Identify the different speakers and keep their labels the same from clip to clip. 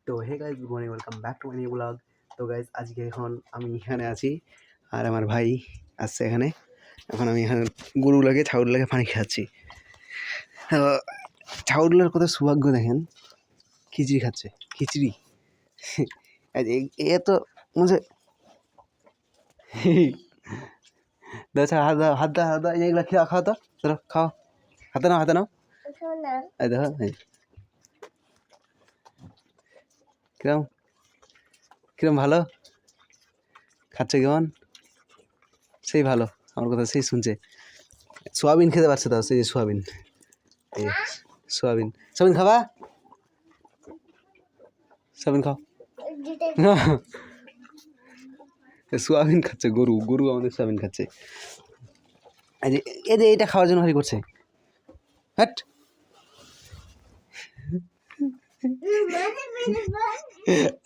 Speaker 1: তো hey guys, good morning, welcome back to my new blog. তো guys আজকে এখন আমি এখানে আছি আর আমার ভাই আসছে এখানে। এখন আমি এখানে গরুগুলোকে ছাগলগুলোকে পানি খাচ্ছি। ছাগলগুলোর কত সৌভাগ্য দেখেন, খিচড়ি খাচ্ছে, খিচড়ি। এ তো মানে দেখো, হাত দাও, হাত দাও, হাত দাও, এইগুলো খেয়ে খাও তো, ধরো খাও, হাতে নাও, হাতে নাও, এই দেখো কিরম কিরম ভালো খাচ্ছে, কেমন সেই ভালো, আমার কথা সেই শুনছে। সোয়াবিন খেতে পারছে, তাও সেই যে সোয়াবিন, এই সোয়াবিন, সোয়াবিন খাবা, সোয়াবিন খাও। সোয়াবিন খাচ্ছে গরু, গরু আমাদের সোয়াবিন খাচ্ছে। এই যে এদের এটা খাওয়ার জন্য হারি করছে, হ্যাট।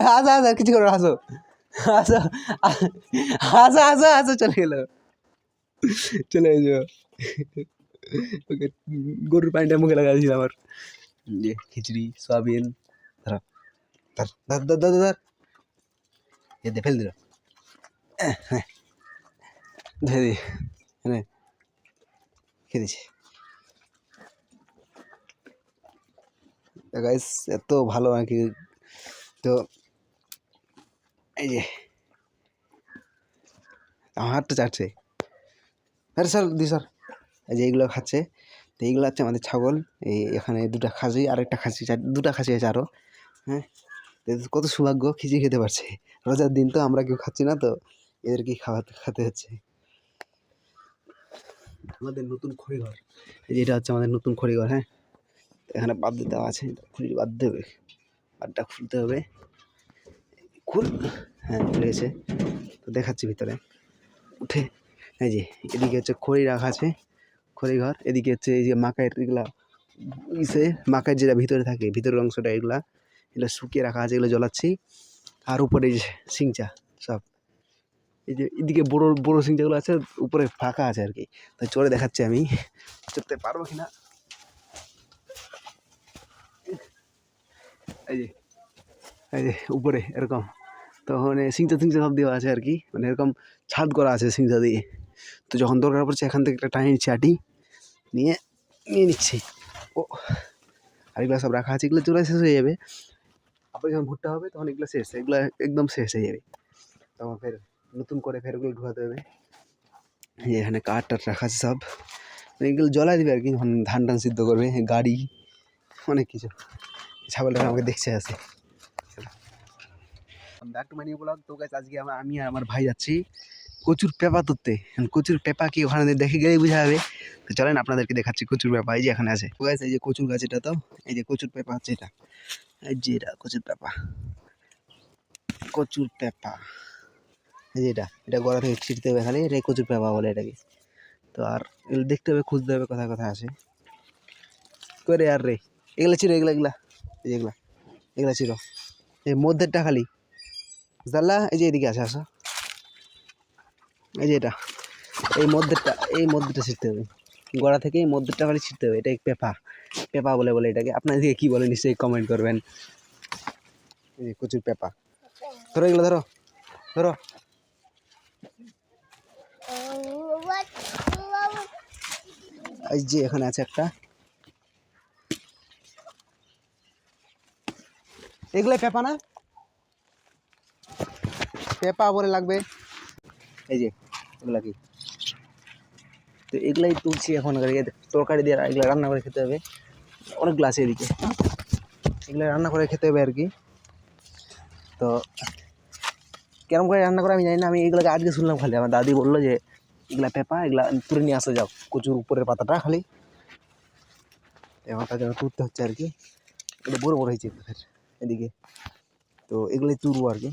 Speaker 1: হাসো হাসো, কিছু করো, হাসো হাসো হাসো হাসো হাসো, চলে গেল, চলে যাও। ওকে গরুর পানিটা মুখে লাগা দিয়েছিল আমার। যে খিচড়ি, সোয়াবিন, ধর ধর ধর ধর ধর ধর, এ ফেল দিল, ধরে হ্যাঁ খেয়ে দিচ্ছে। গাইস এত ভালো আর কি। তো এই যে আমার হাতটা চাটছে, আরে স্যার দি স্যার। এই যে এইগুলো খাচ্ছে, তো এইগুলো হচ্ছে আমাদের ছাগল। এই এখানে দুটা খাসি আর একটা খাসি, দুটা খাসি আছে আরও। হ্যাঁ, কত সৌভাগ্য, খিচড়ি খেতে পারছে। রোজার দিন তো আমরা কেউ খাচ্ছি না, তো এদেরকেই খেতে হচ্ছে। আমাদের নতুন খড়িঘর, এই যে এটা হচ্ছে আমাদের নতুন খড়িঘর। হ্যাঁ, এখানে বাদ দেওয়া আছে, খুলি বাদ দেবে, বাদটা খুলতে হবে, খুল। হ্যাঁ খুলে গেছে, তো দেখাচ্ছি ভিতরে উঠে। এই যে এদিকে হচ্ছে খড়ি রাখা আছে, খড়িঘর। এদিকে হচ্ছে এই যে মাকাইয়ের এগুলা, ইসে মাকাইয়ের যেটা ভিতরে থাকে, ভিতরের অংশটা, এগুলো শুকিয়ে রাখা আছে, এগুলো জ্বলাচ্ছি। আর উপরে এই যে সিংচা সব, এই যে এদিকে বড়ো বড়ো সিংচাগুলো আছে, উপরে ফাঁকা আছে আর কি। তাই চড়ে দেখাচ্ছি আমি, চড়তে পারবো কিনা। এই যে এই যে উপরে এরকম, তো মানে সিংচা টিংচা সব দেওয়া আছে আর কি, মানে এরকম ছাদ করা আছে সিংচা দিয়ে। তো যখন দরকার পড়ছে এখান থেকে একটা টাইম নিচ্ছে, আটি নিয়ে নিচ্ছি। ও, আর এগুলো সব রাখা আছে, এগুলো চলে শেষ হয়ে যাবে। আবার যখন ভুট্টা হবে তখন এগুলো শেষ, এগুলো একদম শেষ হয়ে যাবে, তখন ফের নতুন করে ফের ওগুলো ঢুকাতে হবে। এখানে কাঠ টাট রাখা আছে সব, এগুলো জ্বলাই দেবে আর কি, যখন ধান টান সিদ্ধ করবে, গাড়ি, অনেক কিছু। ছাগলটা আমাকে দেখছে আছে। Back to my new blog. তো গাইস আজকে আমি আর আমার ভাই যাচ্ছি কচুর পেঁপা তুলতে। কচুর পেঁপা কি ওখানে দেখে গেলেই বোঝা যাবে। তো চলেন আপনাদেরকে দেখাচ্ছি কচুর পেঁপা, এই যে এখানে আছে। তো গাইস এই যে কচুর গাছ, এটা তো এই যে কচুর পেঁপা হচ্ছে এটা, এই যে এটা কচুর পেঁপা, কচুর পেঁপা, এই যে এটা গোড়া থেকে ছিঁড়তে হবে খালি, এটা কচুর পেঁপা বলে এটাকে। তো আর এগুলো দেখতে হবে, খুঁজতে হবে কোথায় কোথায় আছে করে। আর রে এগুলা ছিল, এগুলা এগুলা এই যে এগুলা, এগুলা ছিল এই মধ্যেরটা খালি জানলা। এই যে এদিকে আছে, আসো, এই যে এটা, এই মধ্যেরটা ছিঁড়তে হবে, গোড়া থেকে এই মধ্যেরটা খালি ছিঁড়তে হবে। এটা পেঁপা, পেঁপা বলে এটাকে। আপনার দিকে কী বলে নিশ্চয়ই কমেন্ট করবেন। এই যে কচুর পেঁপা, ধরো এগুলো, ধরো ধরো। এই যে এখানে আছে একটা, এগুলো পেঁপা না, পেঁপা বলে লাগবে। এই যে এগুলা কি, তো এগুলাই তুলছি এখন, তরকারি দিয়ে এগুলো রান্না করে খেতে হবে। অনেকগুলো আছে এদিকে, এগুলো রান্না করে খেতে হবে আর কি। তো কেরম করে রান্না করে আমি জানি না, আমি এগুলোকে আজকে শুনলাম খালি। আমার দাদি বললো যে এগুলা পেঁপা, এগুলা তুলে নিয়ে আসা যাও, কচুর উপরের পাতাটা খালি, এবার তার জন্য তুলতে হচ্ছে আর কি। এটা বড় বড় হয়েছে এদিকে, তো এগুলোই তুলবো আর কি।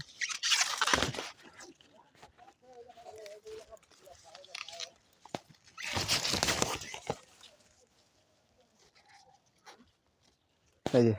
Speaker 1: এই যে